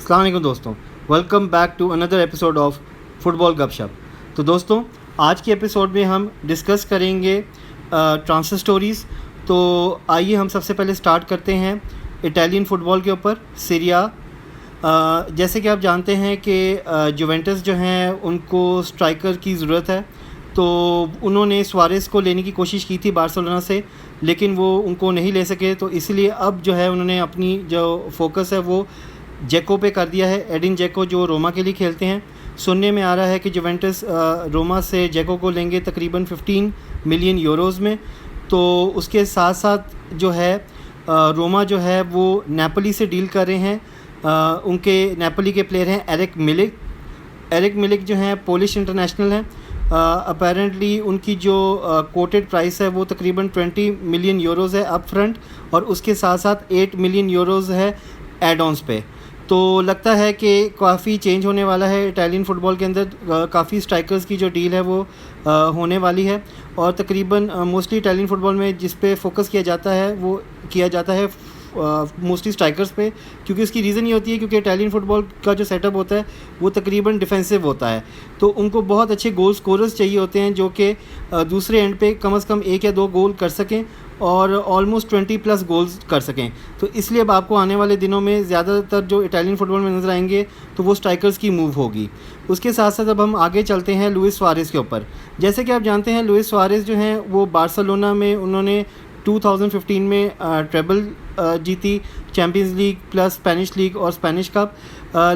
अस्सलाम वालेकुम दोस्तों, welcome back to another episode of football गपशप। तो दोस्तों, आज के एपिसोड में हम डिस्कस करेंगे ट्रांसफर स्टोरीज़। तो आइए हम सबसे पहले स्टार्ट करते हैं इटालियन फ़ुटबॉल के ऊपर, सीरिया। जैसे कि आप जानते हैं कि जुवेंटस जो हैं उनको स्ट्राइकर की ज़रूरत है, तो उन्होंने सुआरेज़ को लेने की कोशिश की थी बार्सिलोना से, लेकिन वो उनको नहीं ले सके। तो इसलिए अब जो है उन्होंने अपनी जो फोकस है वो जेको पे कर दिया है। एडिन जेको जो रोमा के लिए खेलते हैं। सुनने में आ रहा है कि जुवेंटस रोमा से जेको को लेंगे तकरीबन 15 मिलियन यूरोज़ में। तो उसके साथ साथ जो है रोमा जो है वो नेपोली से डील कर रहे हैं। उनके नेपोली के प्लेयर हैं एरिक मिलिक जो हैं पोलिश इंटरनेशनल हैं। अपेरेंटली उनकी जो कोटेड प्राइस है वो तकरीबन 20 मिलियन यूरोज़ है अप फ्रंट, और उसके साथ साथ 8 मिलियन यूरोज़ है एड ऑन्स पे। तो लगता है कि काफ़ी चेंज होने वाला है इटालियन फ़ुटबॉल के अंदर। काफ़ी स्ट्राइकर्स की जो डील है वो होने वाली है, और तकरीबन मोस्टली इटालियन फ़ुटबॉल में जिस पे फोकस किया जाता है वो किया जाता है मोस्टली स्ट्राइकर्स पे, क्योंकि उसकी रीज़न ये होती है क्योंकि इटालियन फ़ुटबॉल का जो सेटअप होता है वो तकरीबन डिफेंसिव होता है। तो उनको बहुत अच्छे गोल स्कोरर्स चाहिए होते हैं जो कि दूसरे एंड पे कम से कम 1 या 2 गोल कर सकें और ऑलमोस्ट 20+ गोल्स कर सकें। तो इसलिए अब आपको आने वाले दिनों में ज़्यादातर जो इटालियन फ़ुटबॉल में नज़र आएंगे तो वो स्ट्राइकर्स की मूव होगी। उसके साथ साथ अब हम आगे चलते हैं लुइस सुआरेज़ के ऊपर। जैसे कि आप जानते हैं लुइस सुआरेज़ जो हैं वो बार्सिलोना में उन्होंने 2015 में ट्रेबल जीती, champions league plus Spanish league और स्पेनिश कप।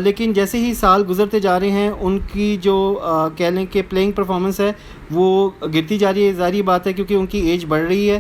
लेकिन जैसे ही साल गुजरते जा रहे हैं उनकी जो कह लें कि प्लेइंग परफॉर्मेंस है वो गिरती जा रही है। ज़ाहिर बात है क्योंकि उनकी एज बढ़ रही है।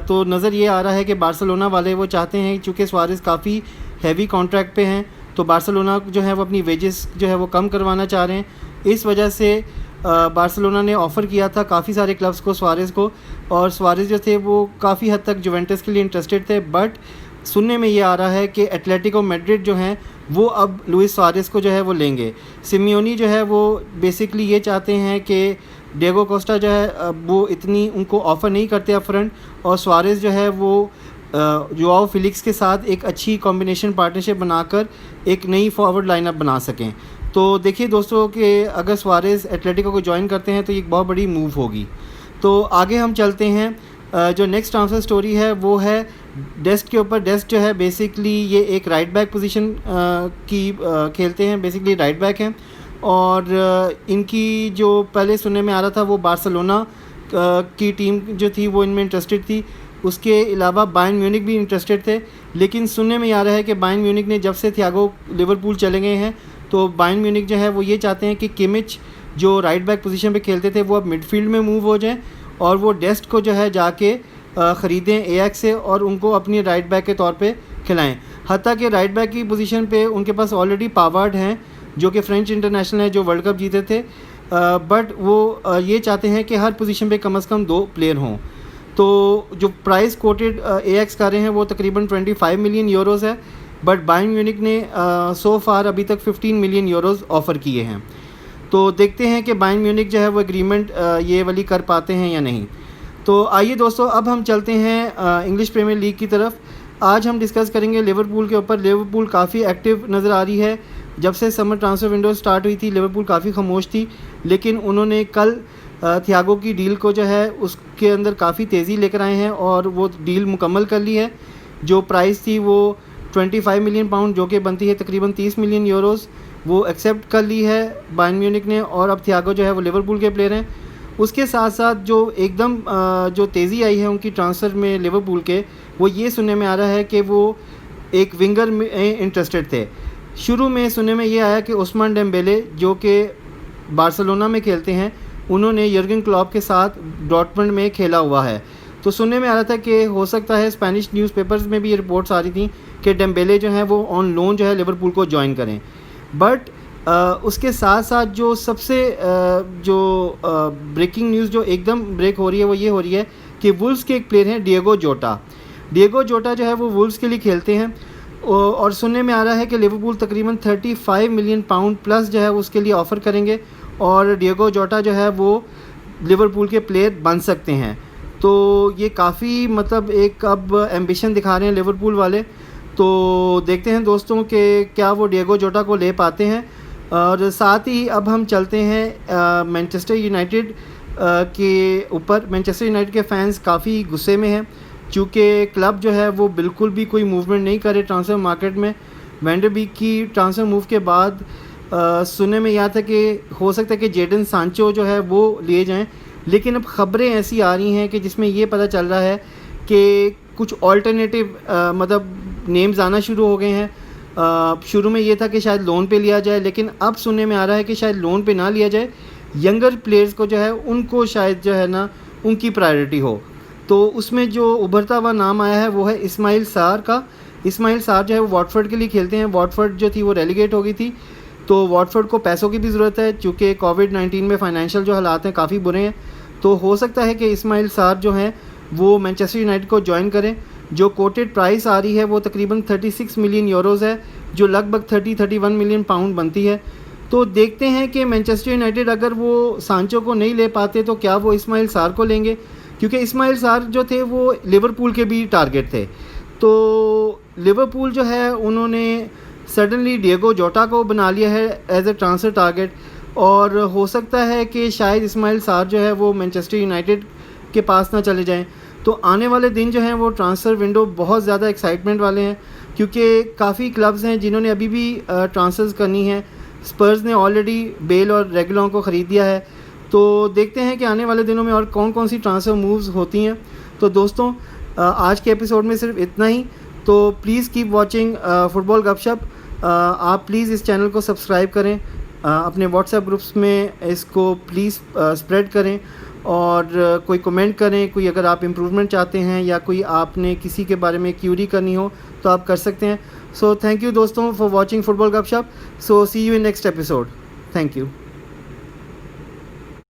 तो नज़र ये आ रहा है कि बार्सिलोना वाले वो चाहते हैं, चूँकि सुआरेज़ काफ़ी हैवी कॉन्ट्रैक्ट पे हैं, तो बार्सिलोना जो है वो अपनी वेजेस जो है वो कम करवाना चाह रहे हैं। इस वजह से बार्सिलोना ने ऑफ़र किया था काफ़ी सारे क्लब्स को सुआरेज़ को, और सुआरेज़ जो थे वो काफ़ी हद तक जुवेंटस के लिए इंटरेस्टेड थे। बट सुनने में ये आ रहा है कि एटलेटिको मैड्रिड जो हैं वो अब लुइस सुआरेज़ को जो है वो लेंगे। सिमियोनी जो है वो बेसिकली ये चाहते हैं कि डिएगो कोस्टा जो है वो इतनी उनको ऑफ़र नहीं करते अप फ्रंट, और सुआरेज़ जो है वो जोआओ फिलिक्स के साथ एक अच्छी कॉम्बिनेशन पार्टनरशिप बनाकर एक नई फॉरवर्ड लाइनअप बना सकें। तो देखिए दोस्तों कि अगर सुआरेज़ एटलेटिको को ज्वाइन करते हैं तो एक बहुत बड़ी मूव होगी। तो आगे हम चलते हैं। जो नेक्स्ट ट्रांसफ़र स्टोरी है वो है डेस्ट के ऊपर। डेस्ट जो है बेसिकली ये एक राइट बैक पोजीशन की खेलते हैं, बेसिकली राइट बैक हैं, और इनकी जो पहले सुनने में आ रहा था वो बार्सिलोना की टीम जो थी वो इनमें इंटरेस्टेड थी। उसके अलावा बायर्न म्यूनिख भी इंटरेस्टेड थे, लेकिन सुनने में आ रहा है कि बायर्न म्यूनिख ने जब से थियागो लिवरपूल चले गए हैं तो बायर्न म्यूनिख जो है वो ये चाहते हैं कि किमिच जो राइट बैक पोजीशन पे खेलते थे वो अब मिडफील्ड में मूव हो जाएं, और वो डेस्ट को जो है जाके ख़रीदें एएक्स से और उनको अपनी राइट बैक के तौर पे खिलाएं। हत्ता कि राइट बैक की पोजीशन पे उनके पास ऑलरेडी पावार्ड हैं जो कि फ्रेंच इंटरनेशनल है, जो वर्ल्ड कप जीते थे। बट वो ये चाहते हैं कि हर पोजीशन पे कम से कम 2 प्लेयर हों। तो जो प्राइस कोटेड एएक्स कर रहे हैं वो तकरीबन 25 मिलियन यूरोज़ है, बट बायर्न म्यूनिख ने सो फार अभी तक 15 मिलियन यूरोज़ ऑफ़र किए हैं। तो देखते हैं कि बायर्न म्यूनिख जो है वो एग्रीमेंट ये वाली कर पाते हैं या नहीं। तो आइए दोस्तों, अब हम चलते हैं इंग्लिश प्रीमियर लीग की तरफ। आज हम डिस्कस करेंगे लिवरपूल के ऊपर। लिवरपूल काफ़ी एक्टिव नज़र आ रही है। जब से समर ट्रांसफ़र विंडो स्टार्ट हुई थी लिवरपूल काफ़ी खामोश थी, लेकिन उन्होंने कल थियागो की डील को जो है उसके अंदर काफ़ी तेज़ी लेकर आए हैं और वो डील मुकम्मल कर ली है। जो प्राइस थी वो 25 मिलियन पाउंड जो कि बनती है तकरीबन 30 मिलियन यूरोज़, वो एक्सेप्ट कर ली है बायर्न म्यूनिख ने, और अब थियागो जो है वो लिवरपूल के प्लेयर हैं। उसके साथ साथ जो एकदम जो तेज़ी आई है उनकी ट्रांसफ़र में लिवरपूल के, वो ये सुनने में आ रहा है कि वो एक विंगर में इंटरेस्टेड थे। शुरू में सुनने में ये आया कि उस्मान डेम्बेले जो कि बार्सिलोना में खेलते हैं, उन्होंने यर्गन क्लॉप के साथ डॉर्टमंड में खेला हुआ है। तो सुनने में आ रहा था कि हो सकता है स्पेनिश न्यूज़पेपर्स में भी ये रिपोर्ट्स आ रही थी कि डेम्बेले जो हैं वो ऑन लोन जो है लिवरपूल को ज्वाइन करें। बट उसके साथ साथ जो सबसे ब्रेकिंग न्यूज़ जो एकदम ब्रेक हो रही है वो ये हो रही है कि वुल्व्स के एक प्लेयर हैं डिएगो जोटा जो है वो वुल्व्स के लिए खेलते हैं, और सुनने में आ रहा है कि लिवरपूल तकरीबन 35 मिलियन पाउंड प्लस जो है उसके लिए ऑफ़र करेंगे, और डिएगो जोटा जो है वो लिवरपूल के प्लेयर बन सकते हैं। तो ये काफ़ी मतलब एक अब एम्बिशन दिखा रहे हैं लिवरपूल वाले। तो देखते हैं दोस्तों कि क्या वो डिएगो जोटा को ले पाते हैं। और साथ ही अब हम चलते हैं मैनचेस्टर यूनाइटेड के ऊपर। मैनचेस्टर यूनाइटेड के फैंस काफ़ी गुस्से में हैं क्योंकि क्लब जो है वो बिल्कुल भी कोई मूवमेंट नहीं करे ट्रांसफ़र मार्केट में। वैन डर बीक की ट्रांसफ़र मूव के बाद सुनने में यह था कि हो सकता है कि जेडन सांचो जो है वो लिए जाएं, लेकिन अब ख़बरें ऐसी आ रही हैं कि जिसमें ये पता चल रहा है कि कुछ ऑल्टरनेटिव मतलब नेम्स आना शुरू हो गए हैं। शुरू में ये था कि शायद लोन पे लिया जाए, लेकिन अब सुनने में आ रहा है कि शायद लोन पे ना लिया जाए, यंगर प्लेयर्स को जो है उनको शायद जो है ना उनकी प्रायोरिटी हो। तो उसमें जो उभरता हुआ नाम आया है वो है इस्माइल सार का। इस्माइल सार जो है वो वॉटफोर्ड के लिए खेलते हैं। वॉटफोर्ड जो थी वो रेलीगेट हो गई थी, तो वॉटफोर्ड को पैसों की भी ज़रूरत है क्योंकि कोविड-19 में फ़ाइनेंशियल जो हालात हैं काफ़ी बुरे हैं। तो हो सकता है कि इस्माइल सार जो हैं वो मैनचेस्टर यूनाइटेड को ज्वाइन करें। जो कोटेड प्राइस आ रही है वो तकरीबन 36 मिलियन यूरोज़ है, जो लगभग 30-31 मिलियन पाउंड बनती है। तो देखते हैं कि मैनचेस्टर यूनाइटेड अगर वो सांचो को नहीं ले पाते तो क्या वो इस्माइल सार को लेंगे, क्योंकि इस्माइल सार जो थे वो लिवरपूल के भी टारगेट थे। तो लिवरपूल जो है उन्होंने सडनली डिएगो जोटा को बना लिया है एज ए ट्रांसफ़र टारगेट, और हो सकता है कि शायद इस्माइल सार जो है वो मैनचेस्टर यूनाइटेड के पास ना चले जाएं। तो आने वाले दिन जो हैं वो ट्रांसफ़र विंडो बहुत ज़्यादा एक्साइटमेंट वाले हैं क्योंकि काफ़ी क्लब्स हैं जिन्होंने अभी भी ट्रांसफ़र्स करनी है। स्पर्स ने ऑलरेडी बेल और रेगुलर को ख़रीद दिया है। तो देखते हैं कि आने वाले दिनों में और कौन कौन सी ट्रांसफ़र मूव्स होती हैं। तो दोस्तों आज के एपिसोड में सिर्फ इतना ही। तो प्लीज़ कीप वॉचिंग फुटबॉल गपशप। आप प्लीज़ इस चैनल को सब्सक्राइब करें, अपने व्हाट्सएप ग्रुप्स में इसको प्लीज़ स्प्रेड करें, और कोई कमेंट करें। कोई अगर आप इम्प्रूवमेंट चाहते हैं या कोई आपने किसी के बारे में क्यूरी करनी हो तो आप कर सकते हैं। सो थैंक यू दोस्तों फॉर वॉचिंग फुटबॉल गपशप। So see you in next episode. Thank you.